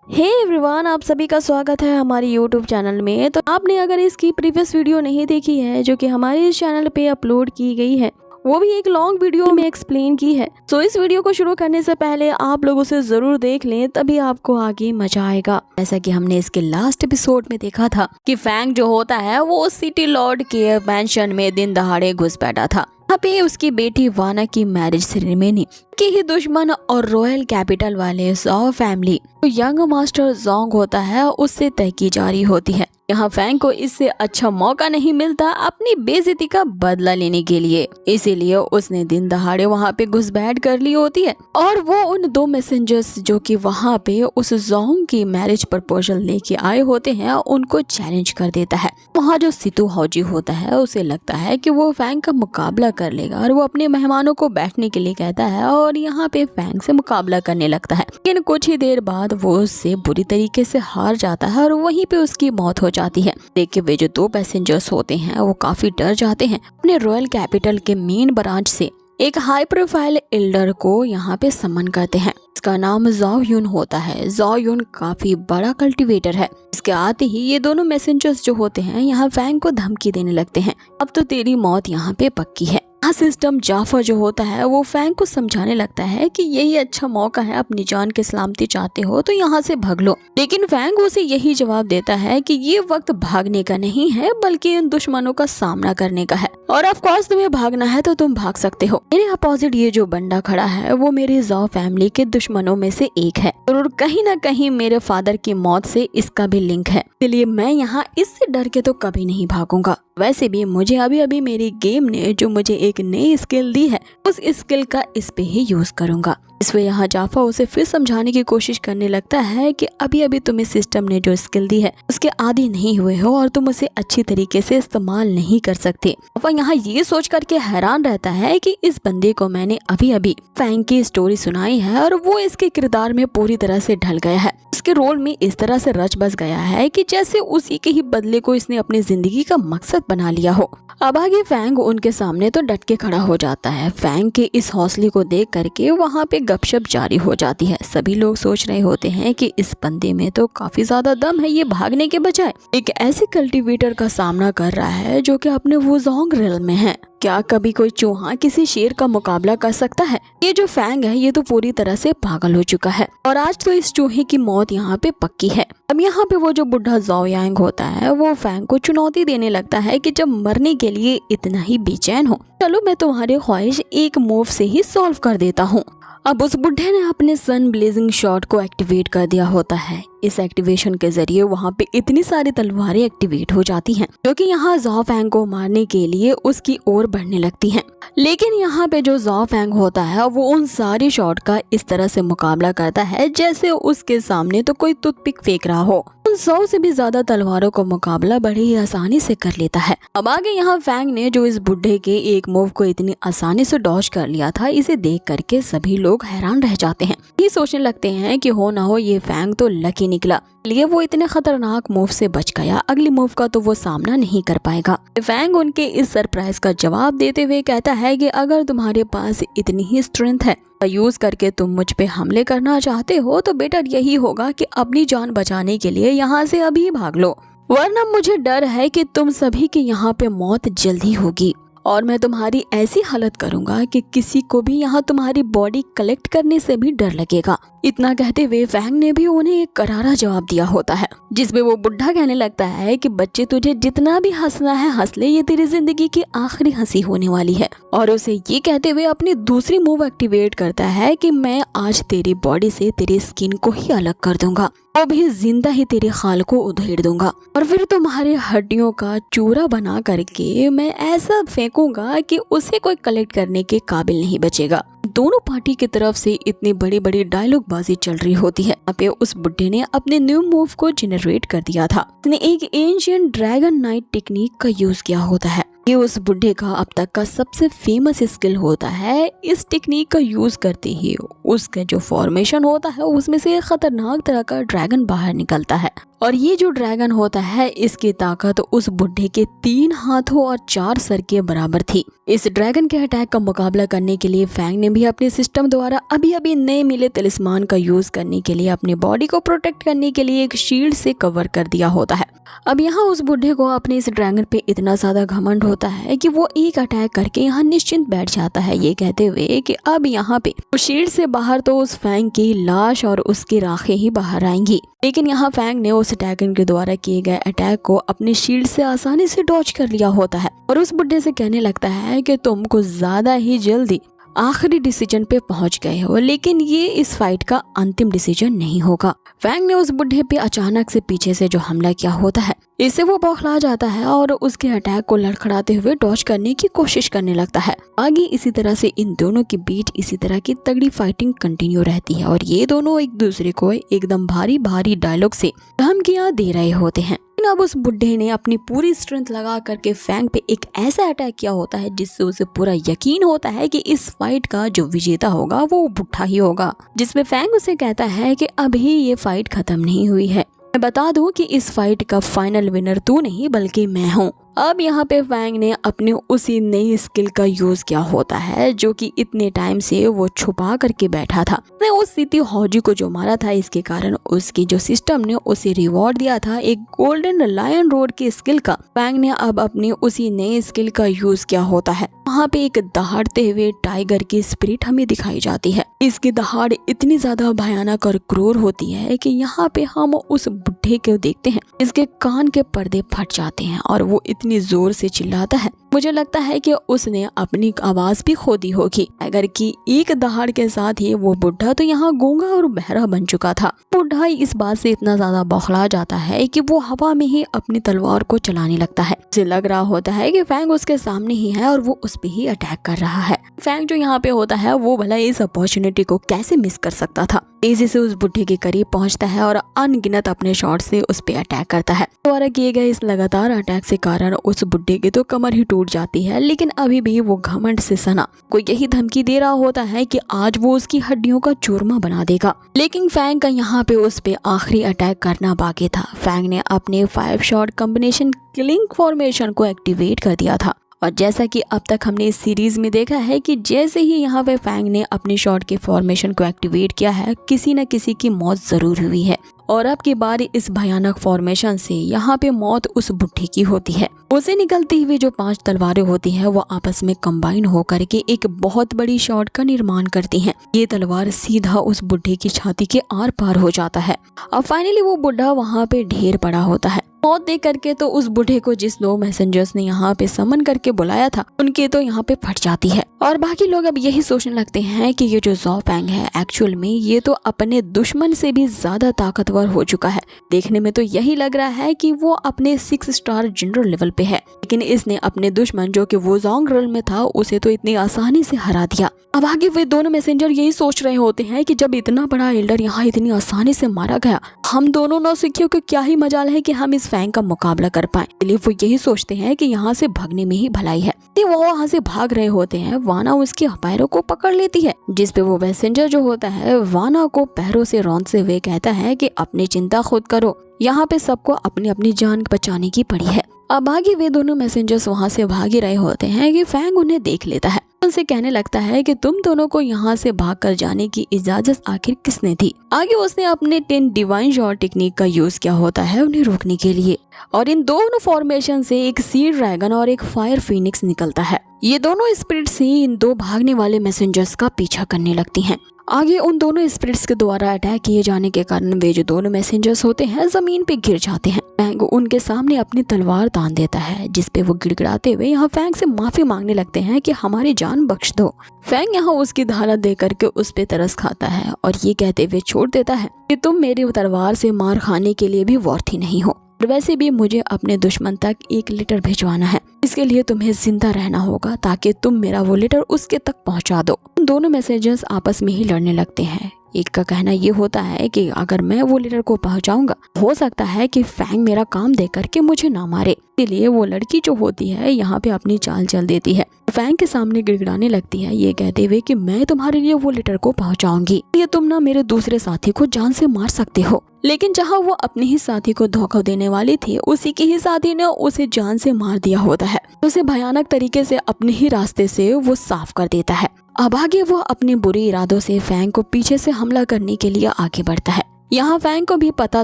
Hey everyone, आप सभी का स्वागत है हमारे यूट्यूब चैनल में। तो आपने अगर इसकी प्रीवियस वीडियो नहीं देखी है जो कि हमारे इस चैनल पे अपलोड की गई है, वो भी एक लॉन्ग वीडियो में एक्सप्लेन की है, तो इस वीडियो को शुरू करने से पहले आप लोग उसे जरूर देख लें, तभी आपको आगे मजा आएगा। जैसा कि हमने इसके लास्ट एपिसोड में देखा था कि फैंग जो होता है वो सिटी लॉर्ड के मैंशन में दिन दहाड़े घुस बैठा था। यहाँ पे उसकी बेटी वाना की मैरिज सेरेमनी के ही दुश्मन और रॉयल कैपिटल वाले ज़ॉ फैमिली तो यंग मास्टर जोंग होता है उससे तय की जा रही होती है। यहाँ फैंग को इससे अच्छा मौका नहीं मिलता अपनी बेइज्जती का बदला लेने के लिए, इसीलिए उसने दिन दहाड़े वहाँ पे घुसपैठ कर ली होती है और वो उन दो मैसेंजर्स जो कि वहाँ पे उस जोंग की मैरिज प्रपोजल लेके आए होते हैं उनको चैलेंज कर देता है। वहाँ जो सितु हौजी होता है उसे लगता है कि वो फैंग का मुकाबला कर लेगा और वो अपने मेहमानों को बैठने के लिए कहता है और यहाँ पे फैंग से मुकाबला करने लगता है। लेकिन कुछ ही देर बाद वो उससे बुरी तरीके से हार जाता है और वहीं पे उसकी मौत हो जाती है। देख के वे जो दो पैसेंजर्स होते हैं वो काफी डर जाते हैं। अपने रॉयल कैपिटल के मेन ब्रांच से एक हाई प्रोफाइल एल्डर को यहाँ पे समन करते हैं। इसका नाम ज़ॉ यून होता है। ज़ॉ यून काफी बड़ा कल्टीवेटर है। इसके आते ही ये दोनों मैसेंजर्स जो होते हैं यहाँ फैंग को धमकी देने लगते हैं, अब तो तेरी मौत यहाँ पे पक्की है। सिस्टम जाफर जो होता है वो फैंग को समझाने लगता है कि यही अच्छा मौका है, अपनी जान की सलामती चाहते हो तो यहाँ से भाग लो। लेकिन फैंग उसे यही जवाब देता है कि ये वक्त भागने का नहीं है बल्कि इन दुश्मनों का सामना करने का है, और ऑफ कोर्स तुम्हें भागना है तो तुम भाग सकते हो। मेरे अपोजिट ये जो बंदा खड़ा है वो मेरे ज़ॉ फैमिली के दुश्मनों में से एक है, जरूर कहीं ना कहीं मेरे फादर की मौत से इसका भी लिंक है, इसलिए मैं यहाँ इससे डर के तो कभी नहीं भागूंगा। वैसे भी मुझे अभी अभी मेरी गेम ने जो मुझे एक नई स्किल दी है उस स्किल का इस पे ही यूज करूंगा। इसमें यहाँ जाफा उसे फिर समझाने की कोशिश करने लगता है कि अभी अभी तुम्हें सिस्टम ने जो स्किल दी है उसके आदी नहीं हुए हो और तुम उसे अच्छी तरीके से इस्तेमाल नहीं कर सकते। जाफा यहाँ ये सोच करके हैरान रहता है कि इस बंदे को मैंने अभी अभी फैंग की स्टोरी सुनाई है और वो इसके किरदार में पूरी तरह से ढल गया है, उसके रोल में इस तरह से रच बस गया है कि जैसे उसी के ही बदले को इसने अपनी जिंदगी का मकसद बना लिया हो। अब आगे फैंग उनके सामने तो डट के खड़ा हो जाता है। फैंग के इस हौसले को देख करके वहाँ पे गपशप जारी हो जाती है। सभी लोग सोच रहे होते हैं कि इस बंदे में तो काफी ज्यादा दम है, ये भागने के बजाय एक ऐसे कल्टीवेटर का सामना कर रहा है जो कि अपने वुज़ोंग रियल में है। क्या कभी कोई चूहा किसी शेर का मुकाबला कर सकता है? ये जो फैंग है ये तो पूरी तरह से पागल हो चुका है और आज तो इस चूहे की मौत यहाँ पे पक्की है। अब यहाँ पे वो जो बुढ़ा ज़ॉ यांग होता है वो फैंग को चुनौती देने लगता है कि जब मरने के लिए इतना ही बेचैन हो, चलो मैं तुम्हारी ख्वाहिश एक मूव से ही सॉल्व कर देता हूँ। अब उस बुढ़े ने अपने सन ब्लेजिंग शॉट को एक्टिवेट कर दिया होता है। इस एक्टिवेशन के जरिए वहाँ पे इतनी सारी तलवारें एक्टिवेट हो जाती हैं जो कि यहाँ ज़ॉ फैंग को मारने के लिए उसकी ओर बढ़ने लगती हैं। लेकिन यहाँ पे जो ज़ॉ फैंग होता है वो उन सारी शॉट का इस तरह से मुकाबला करता है जैसे उसके सामने तो कोई टूथपिक फेंक रहा हो। उन 100 से भी ज्यादा तलवारों का मुकाबला बड़ी ही आसानी से कर लेता है। अब आगे यहाँ फैंग ने जो इस बुढ़े के एक मूव को इतनी आसानी से डॉज कर लिया था, इसे देख करके सभी लोग हैरान रह जाते हैं। ये सोचने लगते हैं कि हो ना हो ये फैंग तो लकी निकला, लिए वो इतने खतरनाक मूव से बच गया, अगली मूव का तो वो सामना नहीं कर पाएगा। फैंग उनके इस सरप्राइज का जवाब देते हुए कहता है कि अगर तुम्हारे पास इतनी ही स्ट्रेंथ है यूज करके तुम मुझ पे हमले करना चाहते हो तो बेटर यही होगा कि अपनी जान बचाने के लिए यहाँ से अभी भाग लो, वरना मुझे डर है कि तुम सभी की यहाँ पे मौत जल्दी होगी और मैं तुम्हारी ऐसी हालत करूंगा कि किसी को भी यहाँ तुम्हारी बॉडी कलेक्ट करने से भी डर लगेगा। इतना कहते हुए फैंग ने भी उन्हें एक करारा जवाब दिया होता है जिसमें वो बुढ़ा कहने लगता है कि बच्चे तुझे जितना भी हंसना है हंस ले, ये तेरी जिंदगी की आखिरी हंसी होने वाली है। और उसे ये कहते हुए अपनी दूसरी मूव एक्टिवेट करता है कि मैं आज तेरी बॉडी से तेरी स्किन को ही अलग कर दूंगा, वो भी जिंदा ही तेरे खाल को उधेड़ दूंगा और फिर तुम्हारे हड्डियों का चूरा बना करके मैं ऐसा फेंकूंगा कि उसे कोई कलेक्ट करने के काबिल नहीं बचेगा। दोनों पार्टी की तरफ से इतनी बड़ी बड़ी डायलॉग बाजी चल रही होती है। यहाँ पे उस बुड्ढे ने अपने न्यू मूव को जनरेट कर दिया था। उसने एक एंशिएंट ड्रैगन नाइट टेक्निक का यूज किया होता है। ये उस बुढ़े का अब तक का सबसे फेमस स्किल होता है। इस टेक्निक का यूज करते ही उसका जो फॉर्मेशन होता है उसमें से एक खतरनाक तरह का ड्रैगन बाहर निकलता है और ये जो ड्रैगन होता है इसकी ताकत उस बुढ़े के 3 हाथों और 4 सर के बराबर थी। इस ड्रैगन के अटैक का मुकाबला करने के लिए फैंग ने भी अपने सिस्टम द्वारा अभी नए मिले तलिस्मान का यूज करने के लिए अपनी बॉडी को प्रोटेक्ट करने के लिए एक शील्ड से कवर कर दिया होता है। अब यहाँ उस बुढ़े को अपने इस ड्रैगन पे इतना ज्यादा घमंड होता है कि वो एक अटैक करके यहाँ निश्चिंत बैठ जाता है, ये कहते हुए कि अब यहाँ पे शील्ड से बाहर तो उस फैंग की लाश और उसकी राखें ही बाहर आएंगी। लेकिन यहाँ फैंग ने उस ड्रैगन के द्वारा किए गए अटैक को अपनी शील्ड से आसानी से डॉज कर लिया होता है और उस बुढ़े से कहने लगता है कि तुम कुछ ज्यादा ही जल्दी आखिरी डिसीजन पे पहुंच गए हो, लेकिन ये इस फाइट का अंतिम डिसीजन नहीं होगा। फैंग ने उस बुढ़े पे अचानक से पीछे से जो हमला किया होता है इससे वो बौखला जाता है और उसके अटैक को लड़खड़ाते हुए डॉज करने की कोशिश करने लगता है। आगे इसी तरह से इन दोनों के बीच इसी तरह की तगड़ी फाइटिंग कंटिन्यू रहती है और ये दोनों एक दूसरे को एकदम भारी डायलॉग से धमकियां दे रहे होते हैं। अब उस बुढ़े ने अपनी पूरी स्ट्रेंथ लगा करके फैंग पे एक ऐसा अटैक किया होता है जिससे उसे पूरा यकीन होता है कि इस फाइट का जो विजेता होगा वो बुढ़ा ही होगा, जिसमें फैंग उसे कहता है कि अभी ये फाइट खत्म नहीं हुई है, मैं बता दूं कि इस फाइट का फाइनल विनर तू नहीं बल्कि मैं हूँ। अब यहाँ पे फैंग ने अपने उसी नई स्किल का यूज किया होता है जो कि इतने टाइम से वो छुपा करके बैठा था। उसने उस सिटी हौजी को जो मारा था इसके कारण उसकी जो सिस्टम ने उसे रिवॉर्ड दिया था एक गोल्डन लायन रोड की स्किल का। फैंग ने अब अपनी उसी नई स्किल का यूज किया होता है। वहाँ पे एक दहाड़ते हुए टाइगर की स्पिरिट हमें दिखाई जाती है। इसकी दहाड़ इतनी ज्यादा भयानक और क्रूर होती है कि यहाँ पे हम उस बुढ़े को देखते हैं, इसके कान के पर्दे फट जाते हैं और वो इतनी जोर से चिल्लाता है, मुझे लगता है कि उसने अपनी आवाज भी खो दी होगी। टाइगर की एक दहाड़ के साथ ही वो बुढ़ा तो यहाँ गूंगा और बहरा बन चुका था। बुढ़ा इस बात से इतना ज्यादा बौखला जाता है कि वो हवा में ही अपनी तलवार को चलाने लगता है। उसे लग रहा होता है कि फैंग उसके सामने ही है और वो उस पे ही अटैक कर रहा है। फैंग जो यहाँ पे होता है वो भला इस अपॉर्चुनिटी को कैसे मिस कर सकता था। तेजी से उस बुढ़े के करीब पहुंचता है और अनगिनत अपने शॉट से उस पे अटैक करता है। द्वारा किए गए इस लगातार अटैक से कारण उस बुढ़े की तो कमर ही टूट जाती है, लेकिन अभी भी वो घमंड से सना को यही धमकी दे रहा होता है कि आज वो उसकी हड्डियों का चूरमा बना देगा। लेकिन फैंग का यहाँ पे उस पे आखिरी अटैक करना बाकी था। फैंग ने अपने 5 शॉट कॉम्बिनेशन किलिंग फॉर्मेशन को एक्टिवेट कर दिया था और जैसा कि अब तक हमने इस सीरीज में देखा है कि जैसे ही यहाँ पे फैंग ने अपनी शॉट के फॉर्मेशन को एक्टिवेट किया है किसी न किसी की मौत जरूर हुई है और अब की बारी इस भयानक फॉर्मेशन से यहाँ पे मौत उस बुढ़े की होती है। उसे निकलती हुई जो 5 तलवारें होती हैं वो आपस में कंबाइन होकर के एक बहुत बड़ी शॉट का निर्माण करती हैं। ये तलवार सीधा उस बुढ़े की छाती के आर पार हो जाता है। अब फाइनली वो बुढ़ा वहाँ पे ढेर पड़ा होता है। मौत देख करके तो उस बुढ़े को जिस 2 मैसेंजर्स ने यहाँ पे समन करके बुलाया था उनके तो यहाँ पे फट जाती है और बाकी लोग अब यही सोचने लगते हैं कि ये जो ज़ो फैंग है एक्चुअल में ये तो अपने दुश्मन से भी ज्यादा ताकतवर हो चुका है। देखने में तो यही लग रहा है कि वो अपने 6 स्टार जनरल लेवल पे है, लेकिन इसने अपने दुश्मन जो कि वो जोंग रोल में था उसे तो इतनी आसानी से हरा दिया। अब आगे वे दोनों मैसेंजर यही सोच रहे होते हैं कि जब इतना बड़ा एल्डर यहाँ इतनी आसानी से मारा गया, हम दोनों नौसिखियों को क्या ही मजाल है कि हम इस फैंग का मुकाबला कर पाए। इसलिए वो यही सोचते हैं कि यहाँ से भागने में ही भलाई है। वो वहाँ से भाग रहे होते हैं। वाना उसके पैरों को पकड़ लेती है, जिस पे वो मैसेंजर जो होता है वाना को पैरों से रौंदते हुए कहता है कि अपनी चिंता खुद करो, यहाँ पे सबको अपनी अपनी जान बचाने की पड़ी है। अब आगे वे दोनों मैसेंजर्स वहाँ से भाग ही रहे होते हैं कि फैंग उन्हें देख लेता है। उनसे कहने लगता है कि तुम दोनों को यहाँ से भागकर जाने की इजाजत आखिर किसने दी। आगे उसने अपने 10 डिवाइन शॉट टेक्निक का यूज किया होता है उन्हें रोकने के लिए और इन दोनों फॉर्मेशन से एक सी ड्रैगन और एक फायर फिनिक्स निकलता है। ये दोनों स्पिरिट्स ही इन 2 भागने वाले मैसेंजर्स का पीछा करने लगती हैं। आगे उन दोनों स्पिरिट्स के द्वारा अटैक किए जाने के कारण वे जो दोनों मैसेंजर्स होते हैं जमीन पे गिर जाते हैं। फैंग उनके सामने अपनी तलवार तान देता है, जिसपे वो गिड़गिड़ाते हुए यहाँ फैंग से माफी मांगने लगते हैं कि हमारी जान बख्श दो। फैंग यहाँ उसकी धारा दे करके उस पे तरस खाता है और ये कहते हुए छोड़ देता है कि तुम मेरी तलवार से मार खाने के लिए भी वर्थी नहीं हो, और वैसे भी मुझे अपने दुश्मन तक एक लेटर भिजवाना है, इसके लिए तुम्हें जिंदा रहना होगा ताकि तुम मेरा वो लेटर उसके तक पहुंचा दो। दोनों मैसेंजर्स आपस में ही लड़ने लगते हैं। एक का कहना ये होता है कि अगर मैं वो लेटर को पहुंचाऊंगा हो सकता है कि फैंग मेरा काम देख करके मुझे ना मारे। इसलिए वो लड़की जो होती है यहाँ पे अपनी चाल चल देती है, फैंग के सामने गिड़गिड़ाने लगती है ये कहते हुए कि मैं तुम्हारे लिए वो लेटर को पहुंचाऊंगी, ये तुम ना मेरे दूसरे साथी को जान से मार सकते हो। लेकिन जहाँ वो अपने ही साथी को धोखा देने वाली थी उसी के ही साथी ने उसे जान से मार दिया होता है। उसे भयानक तरीके से अपने ही रास्ते से वो साफ कर देता है। अब आगे वो अपने बुरे इरादों से फैंग को पीछे से हमला करने के लिए आगे बढ़ता है। यहाँ फैंग को भी पता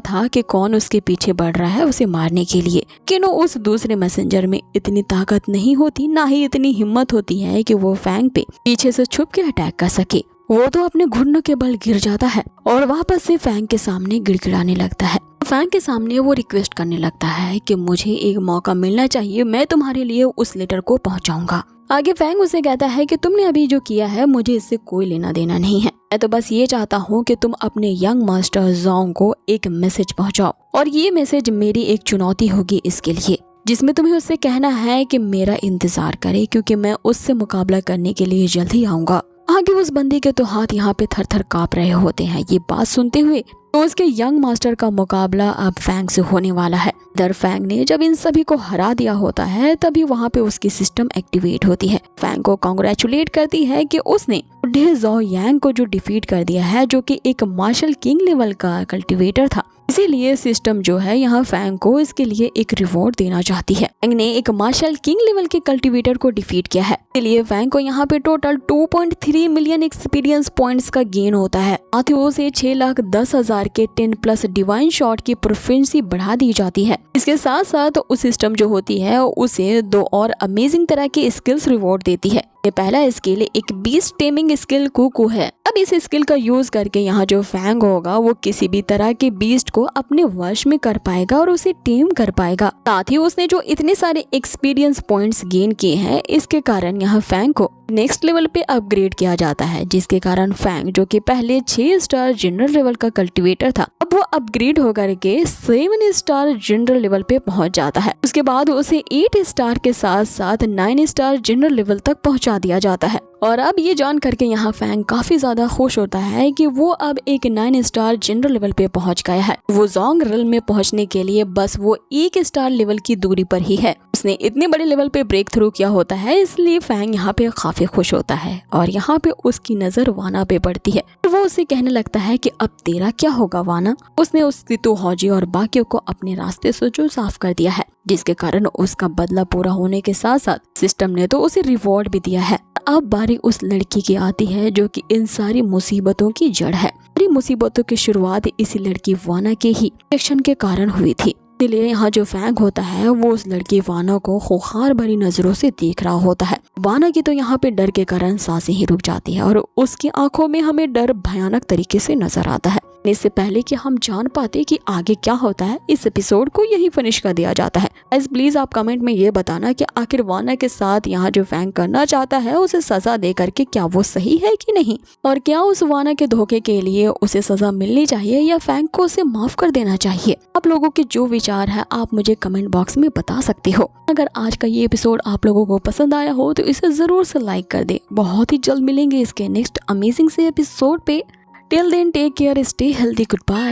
था कि कौन उसके पीछे बढ़ रहा है उसे मारने के लिए, लेकिन उस दूसरे मैसेंजर में इतनी ताकत नहीं होती, ना ही इतनी हिम्मत होती है कि वो फैंग पे पीछे से छुप के अटैक कर सके। वो तो अपने घुटनों के बल गिर जाता है और वापस से फैंग के सामने गिड़गिड़ाने लगता है। फैंग के सामने वो रिक्वेस्ट करने लगता है कि मुझे एक मौका मिलना चाहिए, मैं तुम्हारे लिए उस लेटर को पहुंचाऊंगा। आगे फैंग उसे कहता है कि तुमने अभी जो किया है मुझे इससे कोई लेना देना नहीं है, मैं तो बस ये चाहता हूँ कि तुम अपने यंग मास्टर जोंग को एक मैसेज पहुंचाओ और ये मैसेज मेरी एक चुनौती होगी इसके लिए, जिसमें तुम्हें उससे कहना है कि मेरा इंतजार करे क्योंकि मैं उससे मुकाबला करने के लिए जल्द ही आऊंगा। आगे उस बंदी के तो हाथ यहाँ पे थर थर कांप रहे होते हैं। ये बात सुनते हुए तो उसके यंग मास्टर का मुकाबला अब फैंग से होने वाला है। इधर फैंग ने जब इन सभी को हरा दिया होता है तभी वहाँ पे उसकी सिस्टम एक्टिवेट होती है। फैंग को कांग्रेचुलेट करती है कि उसने बुढ़े ज़ो यांग को जो डिफीट कर दिया है, जो कि एक मार्शल किंग लेवल का कल्टिवेटर था। इसीलिए सिस्टम जो है यहाँ फैंग को इसके लिए एक रिवॉर्ड देना चाहती है। फैंग ने एक मार्शल किंग लेवल के कल्टिवेटर को डिफीट किया है, इसलिए फैंग को यहाँ पे टोटल 2.3 मिलियन एक्सपीरियंस पॉइंट्स का गेन होता है। साथ ही उसे 6,10,000 के 10+ डिवाइन शॉट की प्रोफिशिएंसी बढ़ा दी जाती है। इसके साथ साथ उस सिस्टम जो होती है उसे 2 और अमेजिंग तरह के स्किल्स रिवॉर्ड देती है। ये पहला स्किल एक बीस्ट टेमिंग स्किल कुकू है। अब इस स्किल का यूज करके यहाँ जो फैंग होगा वो किसी भी तरह के बीस्ट को अपने वश में कर पाएगा और उसे टेम कर पाएगा। साथ ही उसने जो इतने सारे एक्सपीरियंस पॉइंट्स गेन किए हैं इसके कारण यहाँ फैंग को नेक्स्ट लेवल पे अपग्रेड किया जाता है, जिसके कारण फैंग जो कि पहले 6 स्टार जनरल लेवल का कल्टिवेटर था अब वो अपग्रेड होकर के 7 स्टार जनरल लेवल पे पहुंच जाता है। उसके बाद उसे 8 स्टार के साथ साथ 9 स्टार जनरल लेवल तक पहुंचा दिया जाता है। और अब ये जान करके यहाँ फैंग काफी ज्यादा खुश होता है कि वो अब एक 9 स्टार जनरल लेवल पे पहुंच गया है। वो जोंग रिल्म में पहुंचने के लिए बस वो 1 स्टार लेवल की दूरी पर ही है। उसने इतने बड़े लेवल पे ब्रेक थ्रू किया होता है, इसलिए फैंग यहाँ पे काफी खुश होता है और यहाँ पे उसकी नजर वाना पे पड़ती है। वो उसे कहने लगता है कि अब तेरा क्या होगा वाना। उसने उसकी तो हौजी और बाकियों को अपने रास्ते से जो साफ कर दिया है, जिसके कारण उसका बदला पूरा होने के साथ साथ सिस्टम ने तो उसे रिवॉर्ड भी दिया है। अब बारी उस लड़की की आती है जो कि इन सारी मुसीबतों की जड़ है। सारी मुसीबतों की शुरुआत इसी लड़की वाना के ही एक्शन के कारण हुई थी। इसलिए यहाँ जो फैंग होता है वो उस लड़की वाना को खूंखार भरी नजरों से देख रहा होता है। वाना की तो यहाँ पे डर के कारण सांसें ही रुक जाती है और उसकी आंखों में हमें डर भयानक तरीके से नजर आता है। इससे पहले कि हम जान पाते कि आगे क्या होता है, इस एपिसोड को यही फिनिश कर दिया जाता है। प्लीज आप कमेंट में ये बताना कि आखिर वाना के साथ यहाँ जो फैंग करना चाहता है उसे सजा दे करके क्या वो सही है कि नहीं, और क्या उस वाना के धोखे के लिए उसे सजा मिलनी चाहिए या फैंग को उसे माफ कर देना चाहिए। आप लोगों के जो विचार है आप मुझे कमेंट बॉक्स में बता सकते हो। अगर आज का ये एपिसोड आप लोगों को पसंद आया हो तो इसे जरूर से लाइक कर दे। बहुत ही जल्द मिलेंगे इसके नेक्स्ट अमेजिंग से एपिसोड पे। Till then take care, stay healthy, good bye.